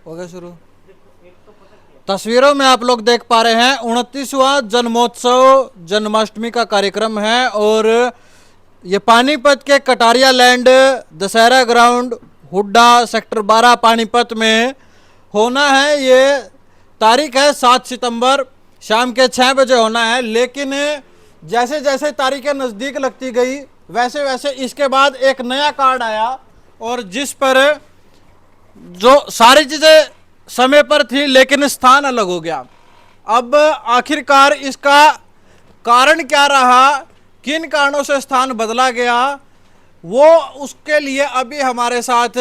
हो गया शुरू। तस्वीरों में आप लोग देख पा रहे हैं 29वां जन्मोत्सव जन्माष्टमी का कार्यक्रम है और ये पानीपत के Kataria land Dussehra ground Hooda sector 12 Panipat में होना है। ये तारीख है 7 सितंबर, शाम के 6 बजे होना है। लेकिन जैसे जैसे तारीखें नज़दीक लगती गई वैसे वैसे इसके बाद एक नया कार्ड आया और जिस पर जो सारी चीज़ें समय पर थी लेकिन स्थान अलग हो गया। अब आखिरकार इसका कारण क्या रहा, किन कारणों से स्थान बदला गया, वो उसके लिए अभी हमारे साथ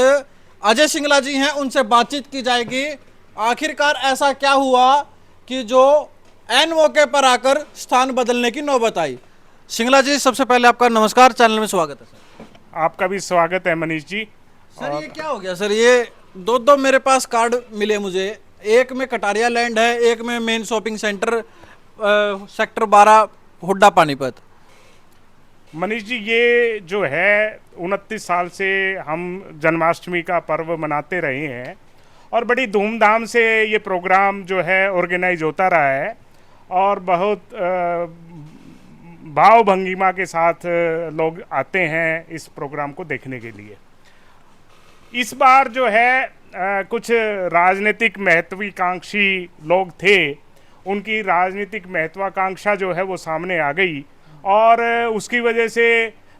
अजय सिंगला जी हैं, उनसे बातचीत की जाएगी। आखिरकार ऐसा क्या हुआ कि जो एन मौके पर आकर स्थान बदलने की नौबत आई। सिंगला जी, सबसे पहले आपका नमस्कार, चैनल में स्वागत है सर। आपका भी स्वागत है मनीष जी। सर ये क्या हो गया सर, ये दो मेरे पास कार्ड मिले मुझे, एक में कटारिया लैंड है, एक में main shopping centre sector 12 Huda Panipat. Manish ji, ये जो है 29 साल से हम जन्माष्टमी का पर्व मनाते रहे हैं और बड़ी धूमधाम से ये प्रोग्राम जो है ऑर्गेनाइज होता रहा है और बहुत भाव भंगिमा के साथ लोग आते हैं इस प्रोग्राम को देखने के लिए। इस बार जो है कुछ राजनीतिक महत्वाकांक्षी लोग थे, उनकी राजनीतिक महत्वाकांक्षा जो है वो सामने आ गई और उसकी वजह से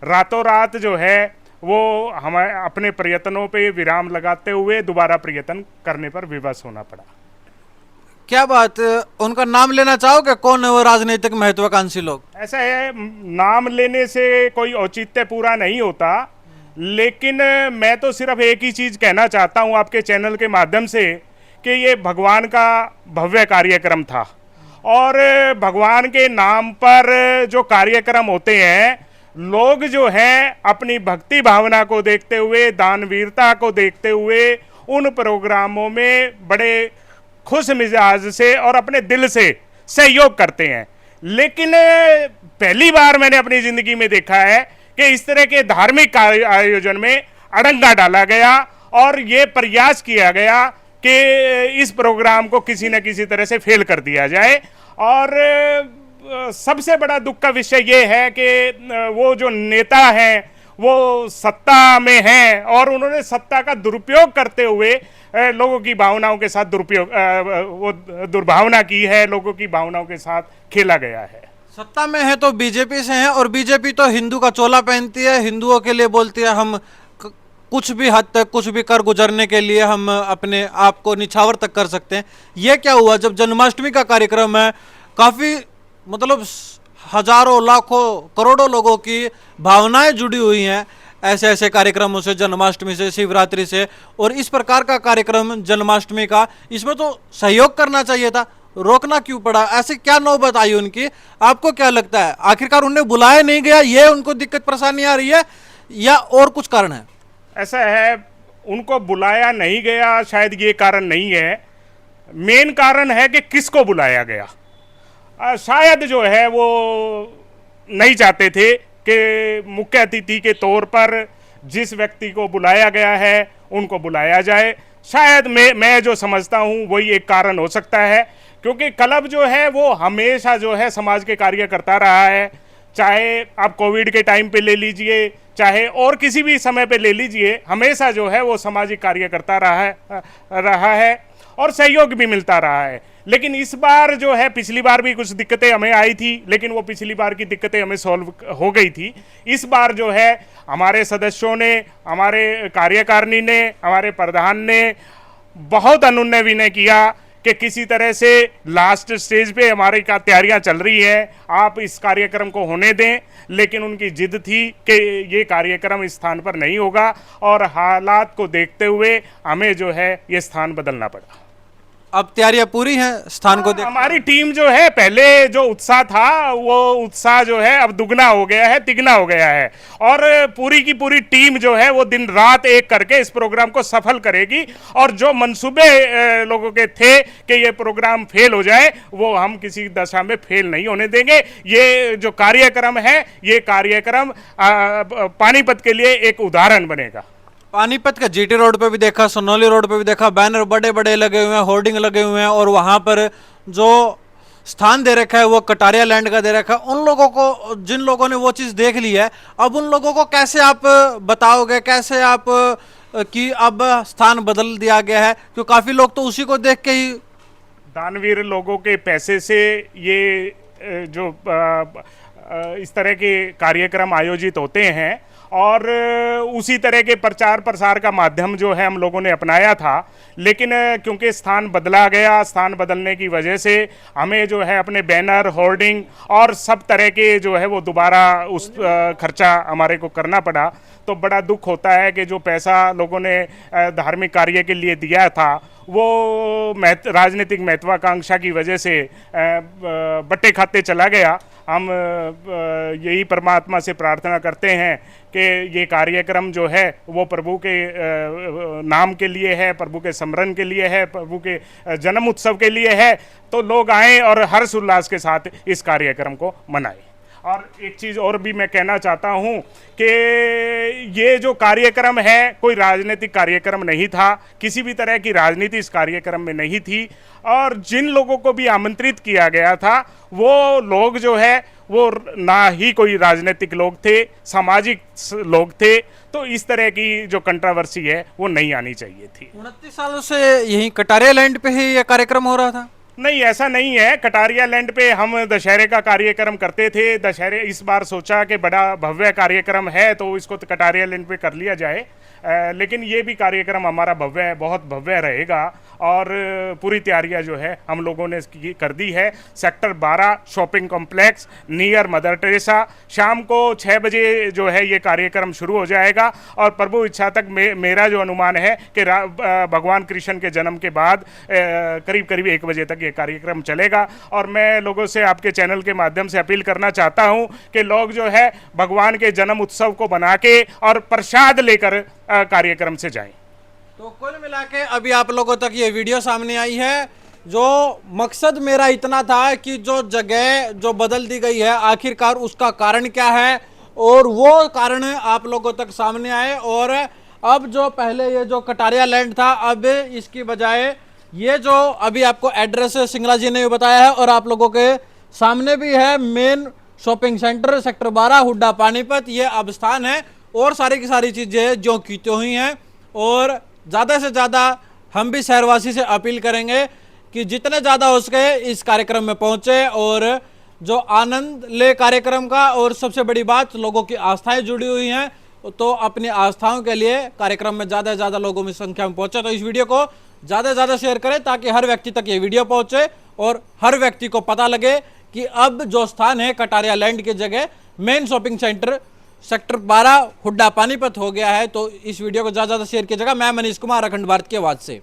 रातों रात जो है वो हमें अपने प्रयत्नों पे विराम लगाते हुए दोबारा प्रयत्न करने पर विवश होना पड़ा। क्या बात, उनका नाम लेना चाहोगे? कौन है वो राजनीतिक महत्वाकांक्षी लोग? ऐसा है, नाम लेने से कोई औचित्य पूरा नहीं होता, लेकिन मैं तो सिर्फ एक ही चीज़ कहना चाहता हूँ आपके चैनल के माध्यम से कि ये भगवान का भव्य कार्यक्रम था और भगवान के नाम पर जो कार्यक्रम होते हैं, लोग जो हैं अपनी भक्ति भावना को देखते हुए, दानवीरता को देखते हुए उन प्रोग्रामों में बड़े खुश मिजाज से और अपने दिल से सहयोग करते हैं। लेकिन पहली बार मैंने अपनी ज़िंदगी में देखा है कि इस तरह के धार्मिक आयोजन में अड़ंगा डाला गया और ये प्रयास किया गया कि इस प्रोग्राम को किसी न किसी तरह से फेल कर दिया जाए। और सबसे बड़ा दुख का विषय ये है कि वो जो नेता हैं वो सत्ता में हैं और उन्होंने सत्ता का दुरुपयोग करते हुए लोगों की भावनाओं के साथ वो दुर्भावना की है, लोगों की भावनाओं के साथ खेला गया है। सत्ता में है तो बीजेपी से है और बीजेपी तो हिंदू का चोला पहनती है, हिंदुओं के लिए बोलती है हम कुछ भी हद तक कुछ भी कर गुजरने के लिए हम अपने आप को निछावर तक कर सकते हैं। ये क्या हुआ जब जन्माष्टमी का कार्यक्रम है, काफ़ी मतलब हजारों लाखों करोड़ों लोगों की भावनाएं जुड़ी हुई हैं ऐसे ऐसे कार्यक्रमों से, जन्माष्टमी से, शिवरात्रि से, और इस प्रकार का कार्यक्रम जन्माष्टमी का, इसमें तो सहयोग करना चाहिए था, रोकना क्यों पड़ा? ऐसे क्या नौबत आई उनकी? आपको क्या लगता है आखिरकार उन्हें बुलाया नहीं गया, ये उनको दिक्कत परेशानी आ रही है या और कुछ कारण है? ऐसा है, उनको बुलाया नहीं गया शायद ये कारण नहीं है, मेन कारण है कि किसको बुलाया गया। शायद जो है वो नहीं चाहते थे कि मुख्य अतिथि के तौर पर जिस व्यक्ति को बुलाया गया है उनको बुलाया जाए। शायद मैं जो समझता हूँ वही एक कारण हो सकता है, क्योंकि क्लब जो है वो हमेशा जो है समाज के कार्य करता रहा है, चाहे आप कोविड के टाइम पे ले लीजिए, चाहे और किसी भी समय पे ले लीजिए, हमेशा जो है वो सामाजिक कार्य करता रहा है और सहयोग भी मिलता रहा है। लेकिन इस बार जो है, पिछली बार भी कुछ दिक्कतें हमें आई थी, लेकिन वो पिछली बार की दिक्कतें हमें सॉल्व हो गई थी। इस बार जो है हमारे सदस्यों ने, हमारे कार्यकारिणी ने, हमारे प्रधान ने बहुत अनुनय विनय किया कि किसी तरह से लास्ट स्टेज पे हमारी तैयारियां चल रही है, आप इस कार्यक्रम को होने दें। लेकिन उनकी जिद थी कि ये कार्यक्रम इस स्थान पर नहीं होगा और हालात को देखते हुए हमें जो है ये स्थान बदलना पड़ा। अब तैयारियां पूरी हैं स्थान को देख? हमारी टीम जो है, पहले जो उत्साह था वो उत्साह जो है अब दुगना हो गया है, तिगना हो गया है और पूरी की पूरी टीम जो है वो दिन रात एक करके इस प्रोग्राम को सफल करेगी। और जो मंसूबे लोगों के थे कि ये प्रोग्राम फेल हो जाए, वो हम किसी दशा में फेल नहीं होने देंगे। ये जो कार्यक्रम है, ये कार्यक्रम पानीपत के लिए एक उदाहरण बनेगा। पानीपत का जीटी रोड पे भी देखा, सोनौली रोड पे भी देखा, बैनर बड़े बड़े लगे हुए हैं, होर्डिंग लगे हुए हैं, और वहां पर जो स्थान दे रखा है वो कटारिया लैंड का दे रखा है। उन लोगों को, जिन लोगों ने वो चीज़ देख ली है, अब उन लोगों को कैसे आप बताओगे, कैसे आप कि अब स्थान बदल दिया गया है? क्योंकि काफ़ी लोग तो उसी को देख के ही। दानवीर लोगों के पैसे से ये जो इस तरह के कार्यक्रम आयोजित होते हैं, और उसी तरह के प्रचार प्रसार का माध्यम जो है हम लोगों ने अपनाया था। लेकिन क्योंकि स्थान बदला गया, स्थान बदलने की वजह से हमें जो है अपने बैनर, होर्डिंग और सब तरह के जो है वो दोबारा उस खर्चा हमारे को करना पड़ा। तो बड़ा दुख होता है कि जो पैसा लोगों ने धार्मिक कार्य के लिए दिया था वो राजनीतिक महत्वाकांक्षा की वजह से बट्टे खाते चला गया। हम यही परमात्मा से प्रार्थना करते हैं कि ये कार्यक्रम जो है वो प्रभु के नाम के लिए है, प्रभु के स्मरण के लिए है, प्रभु के जन्म उत्सव के लिए है। तो लोग आएं और हर्ष उल्लास के साथ इस कार्यक्रम को मनाएं। और एक चीज़ और भी मैं कहना चाहता हूं कि ये जो कार्यक्रम है कोई राजनीतिक कार्यक्रम नहीं था, किसी भी तरह की राजनीति इस कार्यक्रम में नहीं थी। और जिन लोगों को भी आमंत्रित किया गया था वो लोग जो है वो ना ही कोई राजनीतिक लोग थे, सामाजिक लोग थे। तो इस तरह की जो कंट्रोवर्सी है वो नहीं आनी चाहिए थी। 29 सालों से यही कटारिया लैंड पे ही ये कार्यक्रम हो रहा था? नहीं, ऐसा नहीं है। कटारिया लैंड पे हम दशहरे का कार्यक्रम करते थे। दशहरे इस बार सोचा कि बड़ा भव्य कार्यक्रम है तो इसको तो कटारिया लैंड पे कर लिया जाए। लेकिन ये भी कार्यक्रम हमारा भव्य है, बहुत भव्य रहेगा। और पूरी तैयारियां जो है हम लोगों ने इसकी कर दी है। Sector 12 shopping complex near mother Teresa, शाम को 6 बजे जो है ये कार्यक्रम शुरू हो जाएगा। और प्रभु इच्छा तक मेरा जो अनुमान है कि भगवान कृष्ण के जन्म के बाद करीब करीब 1 बजे तक ये कार्यक्रम चलेगा। और मैं लोगों से आपके चैनल के माध्यम से अपील करना चाहता हूँ कि लोग जो है भगवान के जन्म उत्सव को बना के और प्रसाद लेकर कार्यक्रम से जाएं। तो कुल मिला के अभी आप लोगों तक ये वीडियो सामने आई है। जो मकसद मेरा इतना था कि जो जगह जो बदल दी गई है आखिरकार उसका कारण क्या है, और वो कारण आप लोगों तक सामने आए। और अब जो पहले ये जो कटारिया लैंड था, अब इसकी बजाय ये जो अभी आपको एड्रेस सिंगला जी ने भी बताया है और आप लोगों के सामने भी है, main shopping centre sector 12 Huda Panipat, ये अब स्थान है। और सारी की सारी चीज़ें जो की त्यों हुई हैं। और ज़्यादा से ज़्यादा हम भी शहरवासी से अपील करेंगे कि जितने ज़्यादा हो सके इस कार्यक्रम में पहुँचे और जो आनंद ले कार्यक्रम का। और सबसे बड़ी बात, लोगों की आस्थाएं जुड़ी हुई हैं, तो अपनी आस्थाओं के लिए कार्यक्रम में ज़्यादा से ज़्यादा लोगों में संख्या में पहुँचे। तो इस वीडियो को ज़्यादा से ज़्यादा शेयर करें ताकि हर व्यक्ति तक ये वीडियो पहुँचे और हर व्यक्ति को पता लगे कि अब जो स्थान है कटारिया लैंड की जगह main shopping centre sector 12 Huda Panipat हो गया है। तो इस वीडियो को ज़्यादा से ज़्यादा शेयर कीजिएगा। मैं मनीष कुमार, अखंड भारत की आवाज़ से।